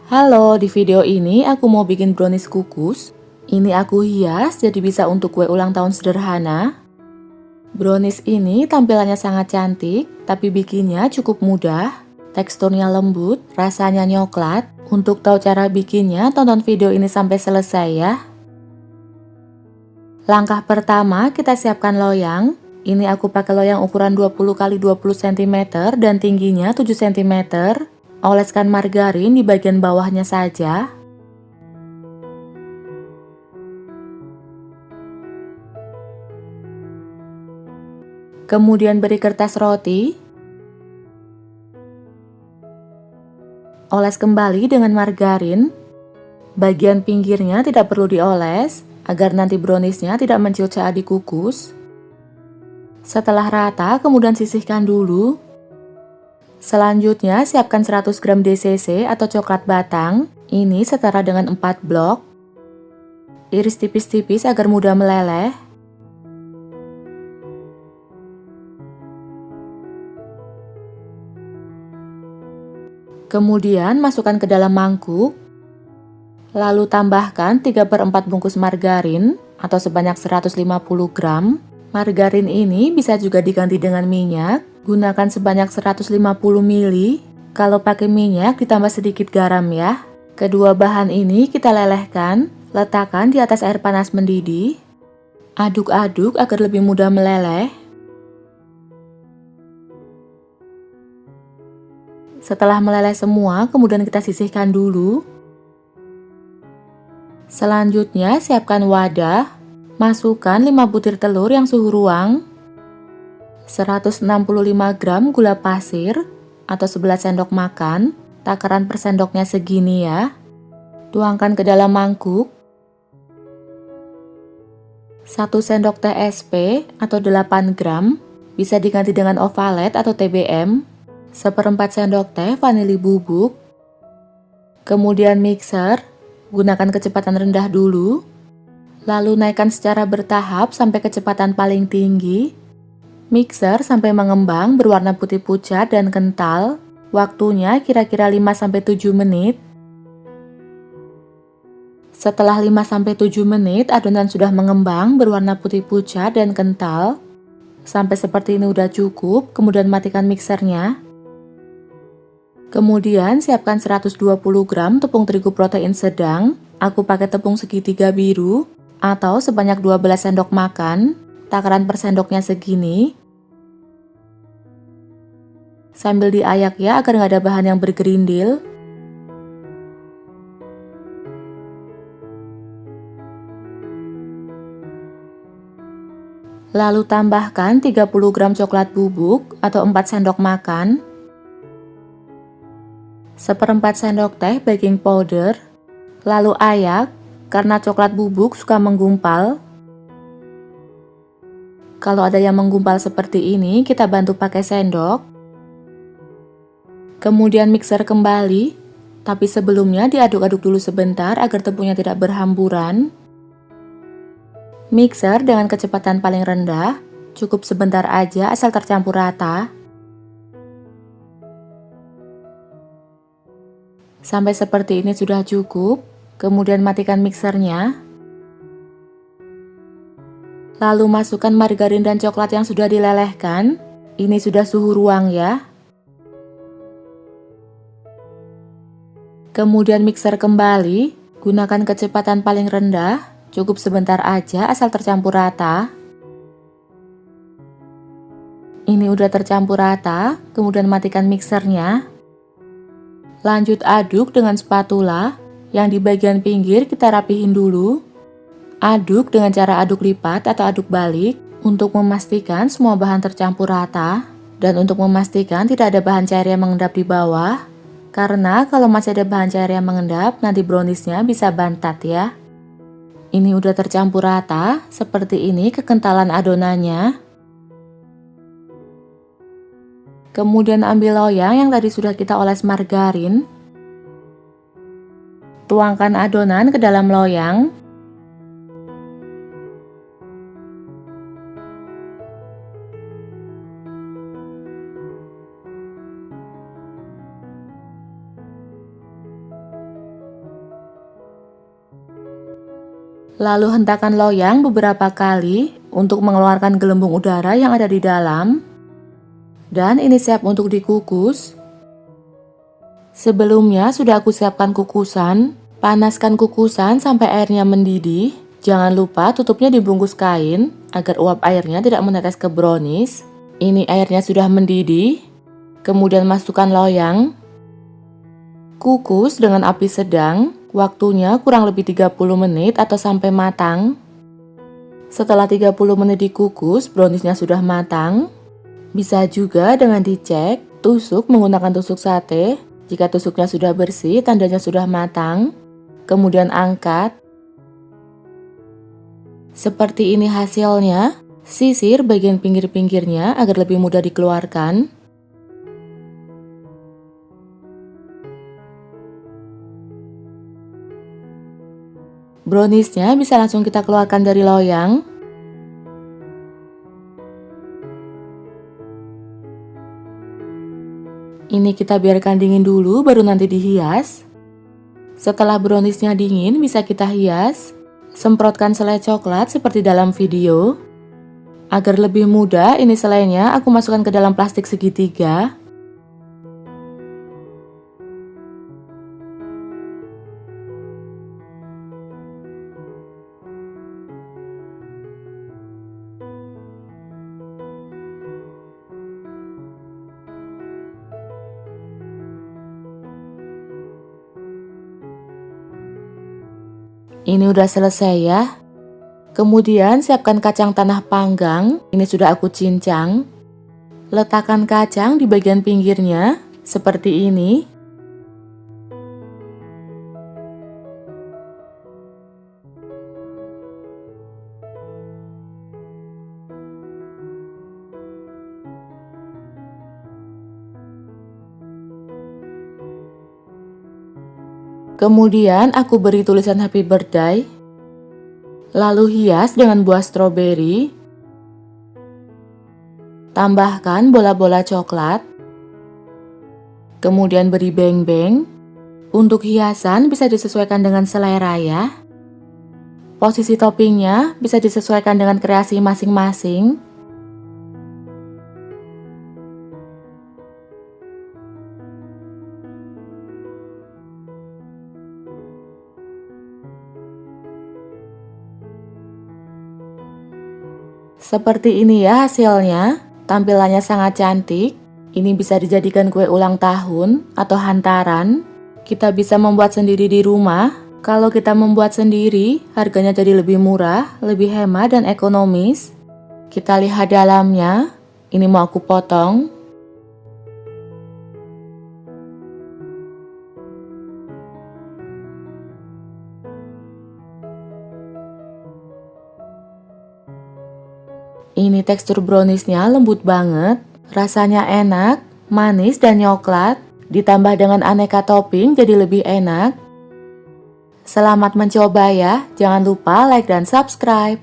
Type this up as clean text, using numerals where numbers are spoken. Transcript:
Halo, di video ini aku mau bikin brownies kukus. Ini aku hias jadi bisa untuk kue ulang tahun sederhana. Brownies ini tampilannya sangat cantik, tapi bikinnya cukup mudah. Teksturnya lembut, rasanya nyoklat. Untuk tahu cara bikinnya, tonton video ini sampai selesai ya. Langkah pertama, kita siapkan loyang. Ini aku pakai loyang ukuran 20 x 20 cm dan tingginya 7 cm. Oleskan margarin di bagian bawahnya saja. Kemudian beri kertas roti. Oles kembali dengan margarin. Bagian pinggirnya tidak perlu dioles, agar nanti browniesnya tidak menciut saat dikukus. Setelah rata, kemudian sisihkan dulu. Selanjutnya, siapkan 100 gram DCC atau coklat batang. Ini setara dengan 4 blok. Iris tipis-tipis agar mudah meleleh. Kemudian, masukkan ke dalam mangkuk. Lalu tambahkan 3/4 bungkus margarin atau sebanyak 150 gram. Margarin ini bisa juga diganti dengan minyak. Gunakan sebanyak 150 ml. Kalau pakai minyak ditambah sedikit garam ya. Kedua bahan ini kita lelehkan. Letakkan di atas air panas mendidih. Aduk-aduk agar lebih mudah meleleh. Setelah meleleh semua, kemudian kita sisihkan dulu. Selanjutnya, siapkan wadah. Masukkan 5 butir telur yang suhu ruang, 165 gram gula pasir atau 11 sendok makan, takaran per sendoknya segini ya. Tuangkan ke dalam mangkuk. 1 sendok teh SP atau 8 gram, bisa diganti dengan ovalet atau TBM, 1/4 sendok teh vanili bubuk. Kemudian mixer, gunakan kecepatan rendah dulu. Lalu naikkan secara bertahap sampai kecepatan paling tinggi. Mixer sampai mengembang berwarna putih pucat dan kental. Waktunya kira-kira 5-7 menit. Setelah 5-7 menit, adonan sudah mengembang berwarna putih pucat dan kental. Sampai seperti ini udah cukup, kemudian matikan mixernya. Kemudian siapkan 120 gram tepung terigu protein sedang. Aku pakai tepung segitiga biru atau sebanyak 12 sendok makan, takaran per sendoknya segini. Sambil diayak ya agar nggak ada bahan yang bergerindil. Lalu tambahkan 30 gram coklat bubuk atau 4 sendok makan, 1/4 sendok teh baking powder, lalu ayak. Karena coklat bubuk suka menggumpal. Kalau ada yang menggumpal seperti ini, kita bantu pakai sendok. Kemudian mixer kembali, tapi sebelumnya diaduk-aduk dulu sebentar agar tepungnya tidak berhamburan. Mixer dengan kecepatan paling rendah, cukup sebentar aja asal tercampur rata. Sampai seperti ini sudah cukup. Kemudian matikan mixernya. Lalu masukkan margarin dan coklat yang sudah dilelehkan. Ini sudah suhu ruang ya. Kemudian mixer kembali. Gunakan kecepatan paling rendah. Cukup sebentar aja asal tercampur rata. Ini udah tercampur rata. Kemudian matikan mixernya. Lanjut aduk dengan spatula. Yang di bagian pinggir kita rapihin dulu. Aduk dengan cara aduk lipat atau aduk balik untuk memastikan semua bahan tercampur rata dan untuk memastikan tidak ada bahan cair yang mengendap di bawah. Karena kalau masih ada bahan cair yang mengendap, nanti browniesnya bisa bantat ya. Ini udah tercampur rata, seperti ini kekentalan adonannya. Kemudian ambil loyang yang tadi sudah kita oles margarin. Tuangkan adonan ke dalam loyang. Lalu hentakan loyang beberapa kali untuk mengeluarkan gelembung udara yang ada di dalam. Dan ini siap untuk dikukus. Sebelumnya sudah aku siapkan kukusan. Panaskan kukusan sampai airnya mendidih. Jangan lupa tutupnya dibungkus kain agar uap airnya tidak menetes ke brownies. Ini airnya sudah mendidih. Kemudian masukkan loyang. Kukus dengan api sedang. Waktunya kurang lebih 30 menit atau sampai matang. Setelah 30 menit dikukus, browniesnya sudah matang. Bisa juga dengan dicek, tusuk menggunakan tusuk sate. Jika tusuknya sudah bersih, tandanya sudah matang. Kemudian angkat. Seperti ini hasilnya. Sisir bagian pinggir-pinggirnya agar lebih mudah dikeluarkan. Browniesnya bisa langsung kita keluarkan dari loyang. Ini kita biarkan dingin dulu baru nanti dihias. Setelah browniesnya dingin bisa kita hias. Semprotkan selai coklat seperti dalam video. Agar lebih mudah, ini selainya aku masukkan ke dalam plastik segitiga. Ini udah selesai ya. Kemudian siapkan kacang tanah panggang. Ini sudah aku cincang. Letakkan kacang di bagian pinggirnya seperti ini. Kemudian aku beri tulisan happy birthday. Lalu hias dengan buah stroberi. Tambahkan bola-bola coklat. Kemudian beri beng-beng. Untuk hiasan bisa disesuaikan dengan selera ya. Posisi toppingnya bisa disesuaikan dengan kreasi masing-masing. Seperti ini ya hasilnya. Tampilannya sangat cantik. Ini bisa dijadikan kue ulang tahun atau hantaran. Kita bisa membuat sendiri di rumah. Kalau kita membuat sendiri, harganya jadi lebih murah, lebih hemat dan ekonomis. Kita lihat dalamnya. Ini mau aku potong. Ini tekstur browniesnya lembut banget, rasanya enak, manis dan coklat, ditambah dengan aneka topping jadi lebih enak. Selamat mencoba ya, jangan lupa like dan subscribe.